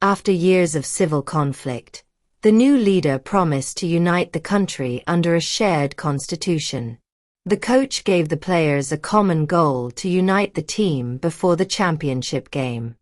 After years of civil conflict, the new leader promised to unite the country under a shared constitution. The coach gave the players a common goal to unite the team before the championship game.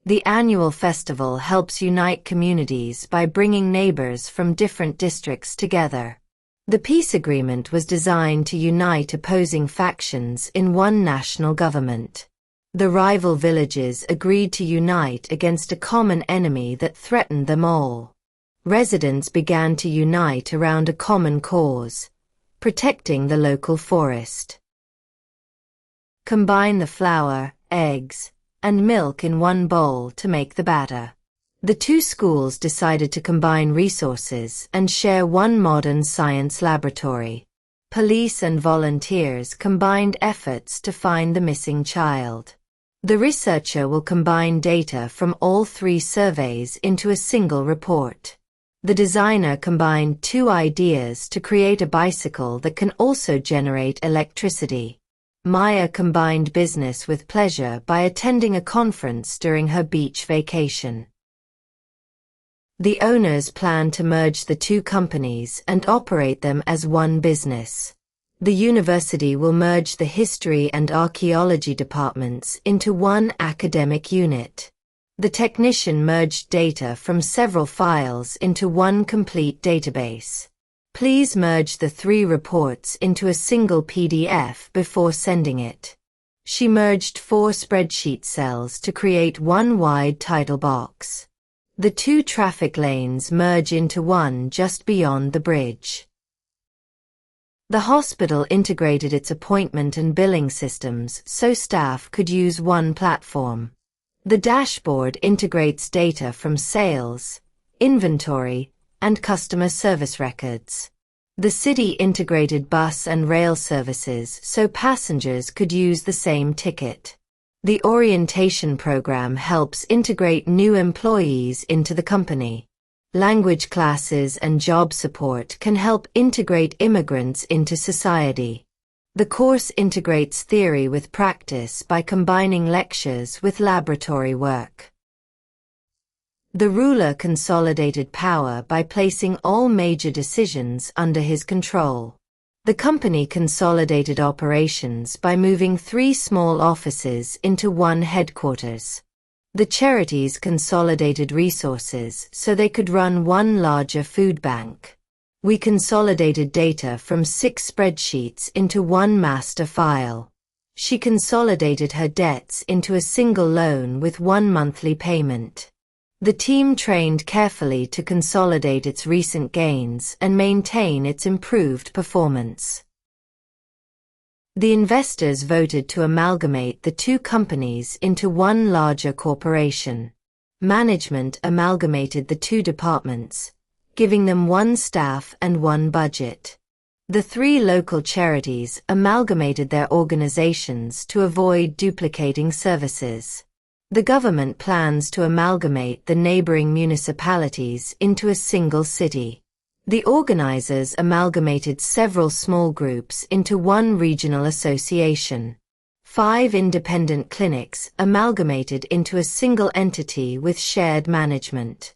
The annual festival helps unite communities by bringing neighbors from different districts together. The peace agreement was designed to unite opposing factions in one national government. The rival villages agreed to unite against a common enemy that threatened them all. Residents began to unite around a common cause, protecting the local forest. Combine the flour, eggs, and milk in one bowl to make the batter. The two schools decided to combine resources and share one modern science laboratory. Police and volunteers combined efforts to find the missing child. The researcher will combine data from all 3 surveys into a single report. The designer combined 2 ideas to create a bicycle that can also generate electricity. Maya combined business with pleasure by attending a conference during her beach vacation. The owners plan to merge the 2 companies and operate them as one business. The university will merge the history and archaeology departments into one academic unit. The technician merged data from several files into one complete database. Please merge the 3 reports into a single PDF before sending it. She merged 4 spreadsheet cells to create one wide title box. The 2 traffic lanes merge into one just beyond the bridge. The hospital integrated its appointment and billing systems so staff could use one platform. The dashboard integrates data from sales, inventory, and customer service records. The city integrated bus and rail services so passengers could use the same ticket. The orientation program helps integrate new employees into the company. Language classes and job support can help integrate immigrants into society. The course integrates theory with practice by combining lectures with laboratory work. The ruler consolidated power by placing all major decisions under his control. The company consolidated operations by moving 3 small offices into one headquarters. The charities consolidated resources so they could run one larger food bank. We consolidated data from 6 spreadsheets into one master file. She consolidated her debts into a single loan with one monthly payment. The team trained carefully to consolidate its recent gains and maintain its improved performance. The investors voted to amalgamate the 2 companies into one larger corporation. Management amalgamated the 2 departments, giving them 1 staff and 1 budget. The 3 local charities amalgamated their organizations to avoid duplicating services. The government plans to amalgamate the neighboring municipalities into a single city. The organizers amalgamated several small groups into one regional association. 5 independent clinics amalgamated into a single entity with shared management.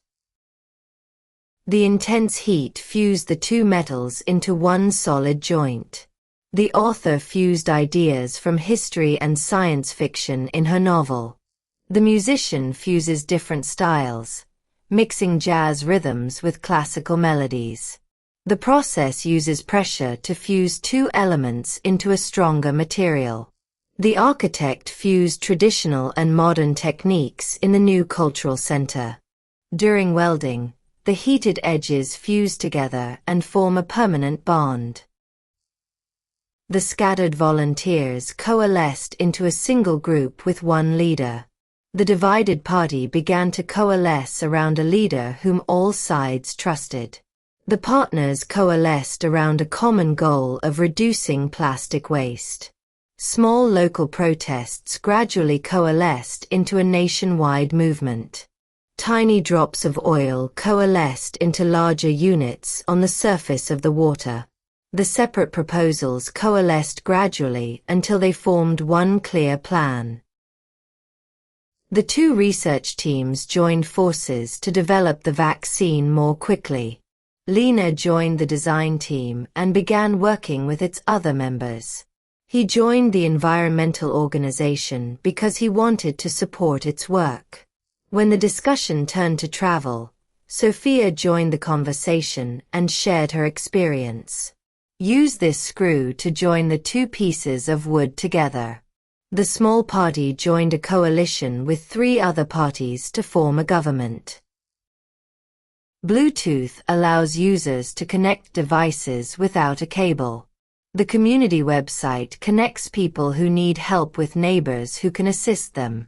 The intense heat fused the 2 metals into one solid joint. The author fused ideas from history and science fiction in her novel. The musician fuses different styles, mixing jazz rhythms with classical melodies. The process uses pressure to fuse 2 elements into a stronger material. The architect fused traditional and modern techniques in the new cultural center. During welding, the heated edges fuse together and form a permanent bond. The scattered volunteers coalesced into a single group with one leader. The divided party began to coalesce around a leader whom all sides trusted. The partners coalesced around a common goal of reducing plastic waste. Small local protests gradually coalesced into a nationwide movement. Tiny drops of oil coalesced into larger units on the surface of the water. The separate proposals coalesced gradually until they formed one clear plan. The two research teams joined forces to develop the vaccine more quickly. Lena joined the design team and began working with its other members. He joined the environmental organization because he wanted to support its work. When the discussion turned to travel, Sophia joined the conversation and shared her experience. Use this screw to join the two pieces of wood together. The small party joined a coalition with 3 other parties to form a government. Bluetooth allows users to connect devices without a cable. The community website connects people who need help with neighbors who can assist them.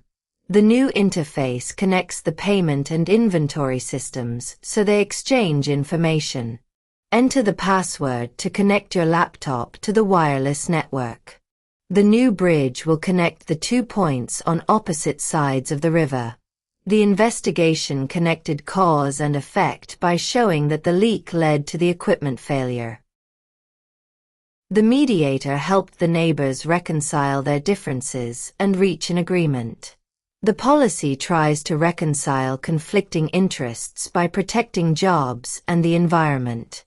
The new interface connects the payment and inventory systems so they exchange information. Enter the password to connect your laptop to the wireless network. The new bridge will connect the 2 points on opposite sides of the river. The investigation connected cause and effect by showing that the leak led to the equipment failure. The mediator helped the neighbors reconcile their differences and reach an agreement. The policy tries to reconcile conflicting interests by protecting jobs and the environment.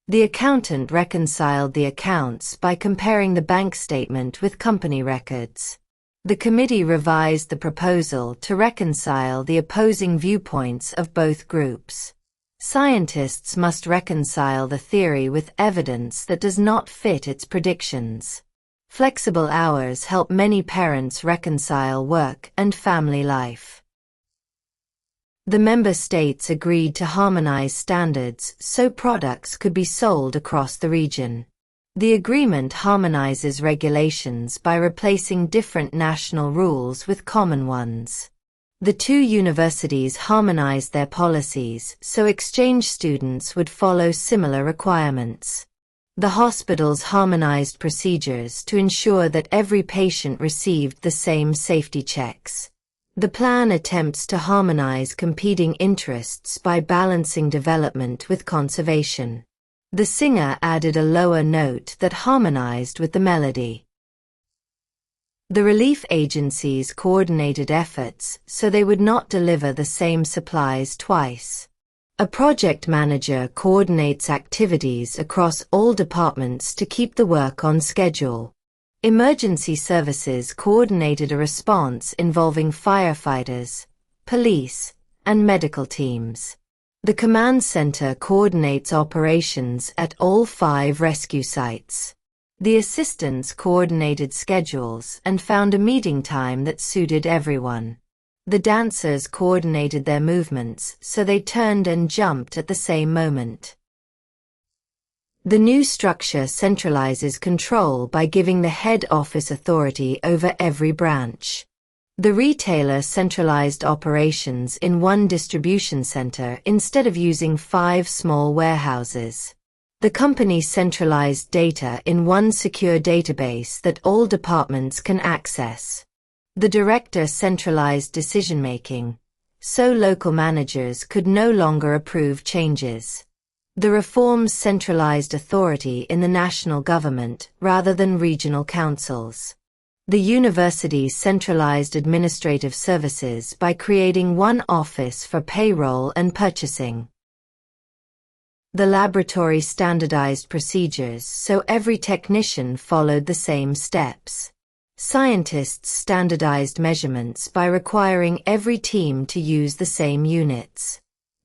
The accountant reconciled the accounts by comparing the bank statement with company records. The committee revised the proposal to reconcile the opposing viewpoints of both groups. Scientists must reconcile the theory with evidence that does not fit its predictions. Flexible hours help many parents reconcile work and family life. The member states agreed to harmonize standards so products could be sold across the region. The agreement harmonizes regulations by replacing different national rules with common ones. The 2 universities harmonized their policies so exchange students would follow similar requirements. The hospitals harmonized procedures to ensure that every patient received the same safety checks. The plan attempts to harmonize competing interests by balancing development with conservation. The singer added a lower note that harmonized with the melody. The relief agencies coordinated efforts so they would not deliver the same supplies twice. A project manager coordinates activities across all departments to keep the work on schedule. Emergency services coordinated a response involving firefighters, police, and medical teams. The command center coordinates operations at all 5 rescue sites. The assistants coordinated schedules and found a meeting time that suited everyone. The dancers coordinated their movements so they turned and jumped at the same moment. The new structure centralizes control by giving the head office authority over every branch. The retailer centralized operations in one distribution center instead of using 5 small warehouses. The company centralized data in one secure database that all departments can access. The director centralized decision-making, so local managers could no longer approve changes. The reforms centralized authority in the national government rather than regional councils. The university centralized administrative services by creating one office for payroll and purchasing. The laboratory standardized procedures so every technician followed the same steps. Scientists standardized measurements by requiring every team to use the same units.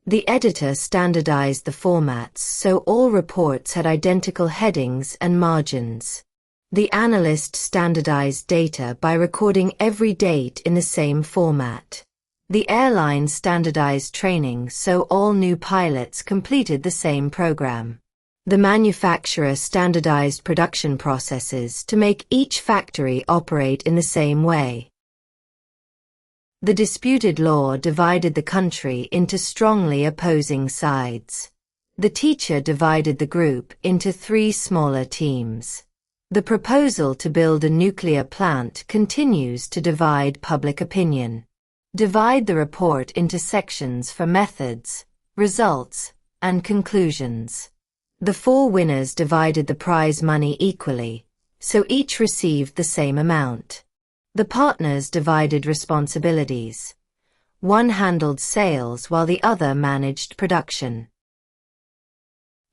The editor standardized the formats so all reports had identical headings and margins. The analyst standardized data by recording every date in the same format. The airline standardized training so all new pilots completed the same program. The manufacturer standardized production processes to make each factory operate in the same way. The disputed law divided the country into strongly opposing sides. The teacher divided the group into 3 smaller teams. The proposal to build a nuclear plant continues to divide public opinion. Divide the report into sections for methods, results, and conclusions. The 4 winners divided the prize money equally, so each received the same amount. The partners divided responsibilities. One handled sales while the other managed production.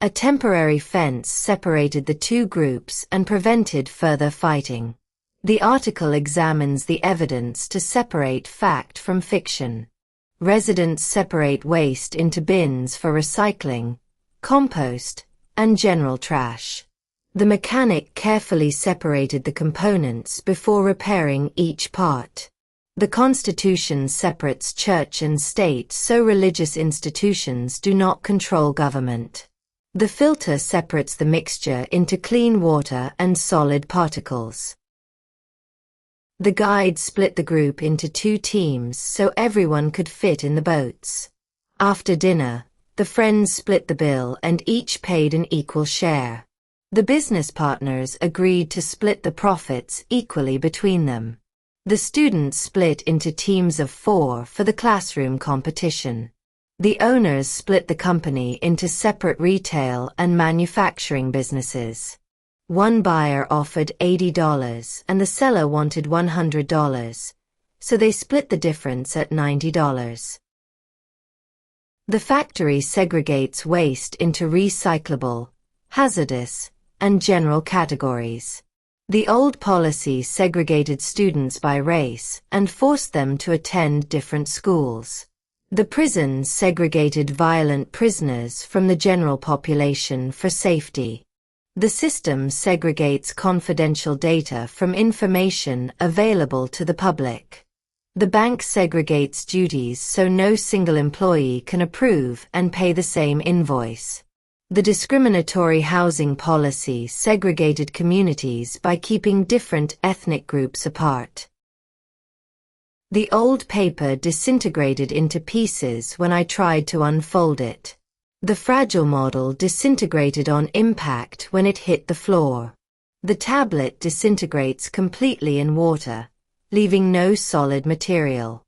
A temporary fence separated the two groups and prevented further fighting. The article examines the evidence to separate fact from fiction. Residents separate waste into bins for recycling, compost, and general trash. The mechanic carefully separated the components before repairing each part. The Constitution separates church and state so religious institutions do not control government. The filter separates the mixture into clean water and solid particles. The guide split the group into two teams so everyone could fit in the boats. After dinner, the friends split the bill and each paid an equal share. The business partners agreed to split the profits equally between them. The students split into teams of 4 for the classroom competition. The owners split the company into separate retail and manufacturing businesses. One buyer offered $80 and the seller wanted $100, so they split the difference at $90. The factory segregates waste into recyclable, hazardous, and general categories. The old policy segregated students by race and forced them to attend different schools. The prisons segregated violent prisoners from the general population for safety. The system segregates confidential data from information available to the public. The bank segregates duties so no single employee can approve and pay the same invoice. The discriminatory housing policy segregated communities by keeping different ethnic groups apart. The old paper disintegrated into pieces when I tried to unfold it. The fragile model disintegrated on impact when it hit the floor. The tablet disintegrates completely in water, leaving no solid material.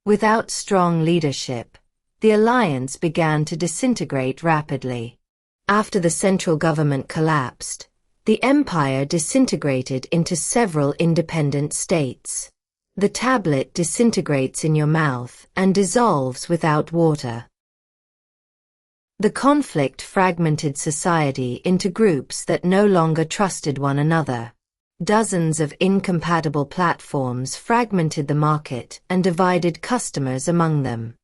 Without strong leadership, the alliance began to disintegrate rapidly. After the central government collapsed, the empire disintegrated into several independent states. The tablet disintegrates in your mouth and dissolves without water. The conflict fragmented society into groups that no longer trusted one another. Dozens of incompatible platforms fragmented the market and divided customers among them.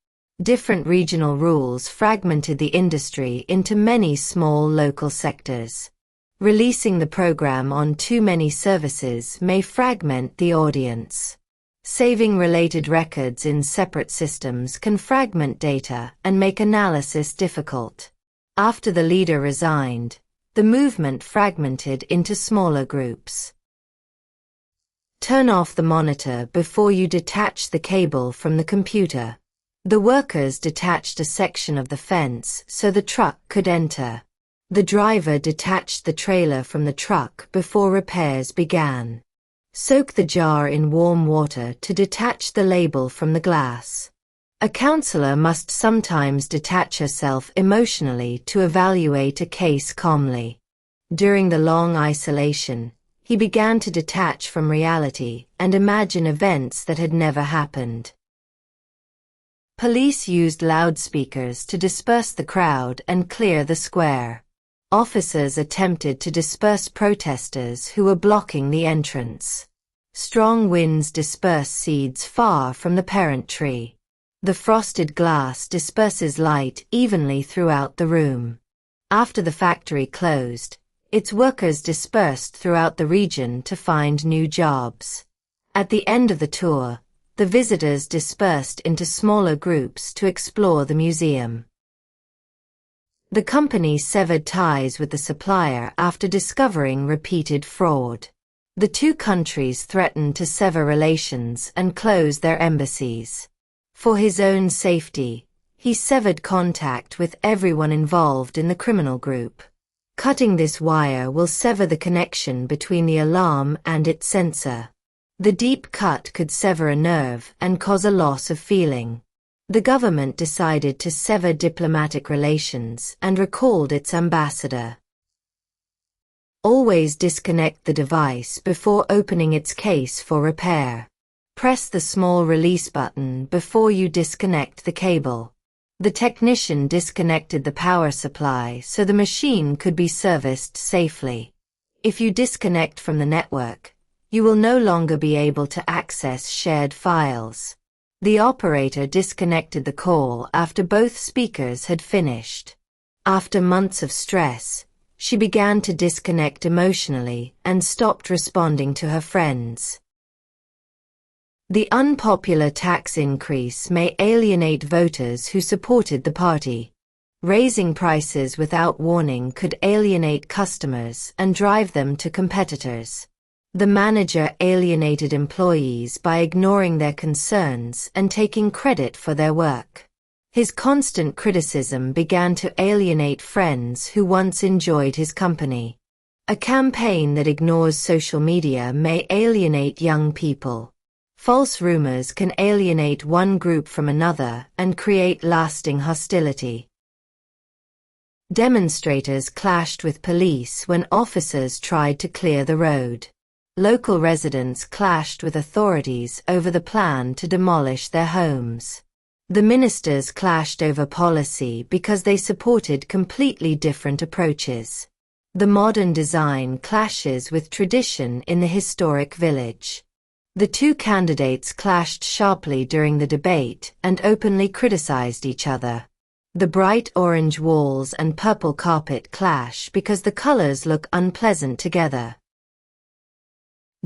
Different regional rules fragmented the industry into many small local sectors. Releasing the program on too many services may fragment the audience. Saving related records in separate systems can fragment data and make analysis difficult. After the leader resigned, the movement fragmented into smaller groups. Turn off the monitor before you detach the cable from the computer. The workers detached a section of the fence so the truck could enter. The driver detached the trailer from the truck before repairs began. Soak the jar in warm water to detach the label from the glass. A counselor must sometimes detach herself emotionally to evaluate a case calmly. During the long isolation, he began to detach from reality and imagine events that had never happened. Police used loudspeakers to disperse the crowd and clear the square. Officers attempted to disperse protesters who were blocking the entrance. Strong winds disperse seeds far from the parent tree. The frosted glass disperses light evenly throughout the room. After the factory closed, its workers dispersed throughout the region to find new jobs. At the end of the tour, the visitors dispersed into smaller groups to explore the museum. The company severed ties with the supplier after discovering repeated fraud. The two countries threatened to sever relations and close their embassies. For his own safety, he severed contact with everyone involved in the criminal group. Cutting this wire will sever the connection between the alarm and its sensor. The deep cut could sever a nerve and cause a loss of feeling. The government decided to sever diplomatic relations and recalled its ambassador. Always disconnect the device before opening its case for repair. Press the small release button before you disconnect the cable. The technician disconnected the power supply so the machine could be serviced safely. If you disconnect from the network, you will no longer be able to access shared files. The operator disconnected the call after both speakers had finished. After months of stress, she began to disconnect emotionally and stopped responding to her friends. The unpopular tax increase may alienate voters who supported the party. Raising prices without warning could alienate customers and drive them to competitors. The manager alienated employees by ignoring their concerns and taking credit for their work. His constant criticism began to alienate friends who once enjoyed his company. A campaign that ignores social media may alienate young people. False rumors can alienate one group from another and create lasting hostility. Demonstrators clashed with police when officers tried to clear the road. Local residents clashed with authorities over the plan to demolish their homes. The ministers clashed over policy because they supported completely different approaches. The modern design clashes with tradition in the historic village. The two candidates clashed sharply during the debate and openly criticized each other. The bright orange walls and purple carpet clash because the colors look unpleasant together.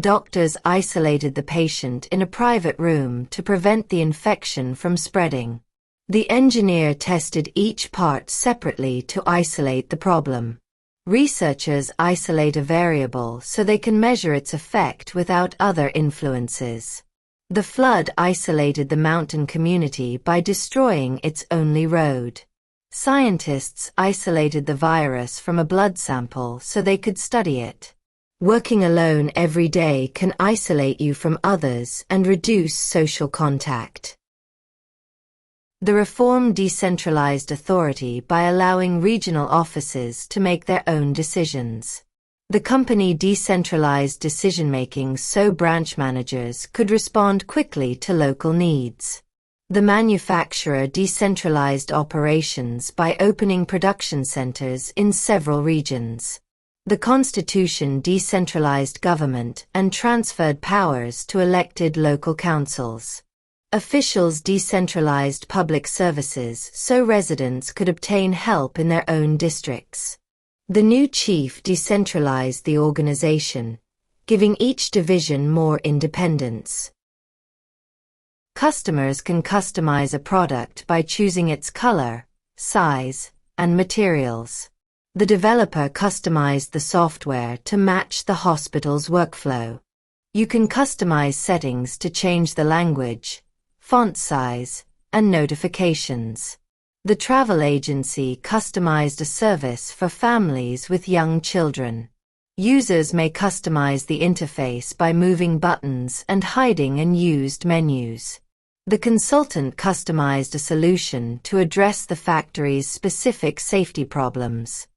Doctors isolated the patient in a private room to prevent the infection from spreading. The engineer tested each part separately to isolate the problem. Researchers isolate a variable so they can measure its effect without other influences. The flood isolated the mountain community by destroying its only road. Scientists isolated the virus from a blood sample so they could study it. Working alone every day can isolate you from others and reduce social contact. The reform decentralized authority by allowing regional offices to make their own decisions. The company decentralized decision-making so branch managers could respond quickly to local needs. The manufacturer decentralized operations by opening production centers in several regions. The Constitution decentralized government and transferred powers to elected local councils. Officials decentralized public services so residents could obtain help in their own districts. The new chief decentralized the organization, giving each division more independence. Customers can customize a product by choosing its color, size, and materials. The developer customized the software to match the hospital's workflow. You can customize settings to change the language, font size, and notifications. The travel agency customized a service for families with young children. Users may customize the interface by moving buttons and hiding unused menus. The consultant customized a solution to address the factory's specific safety problems.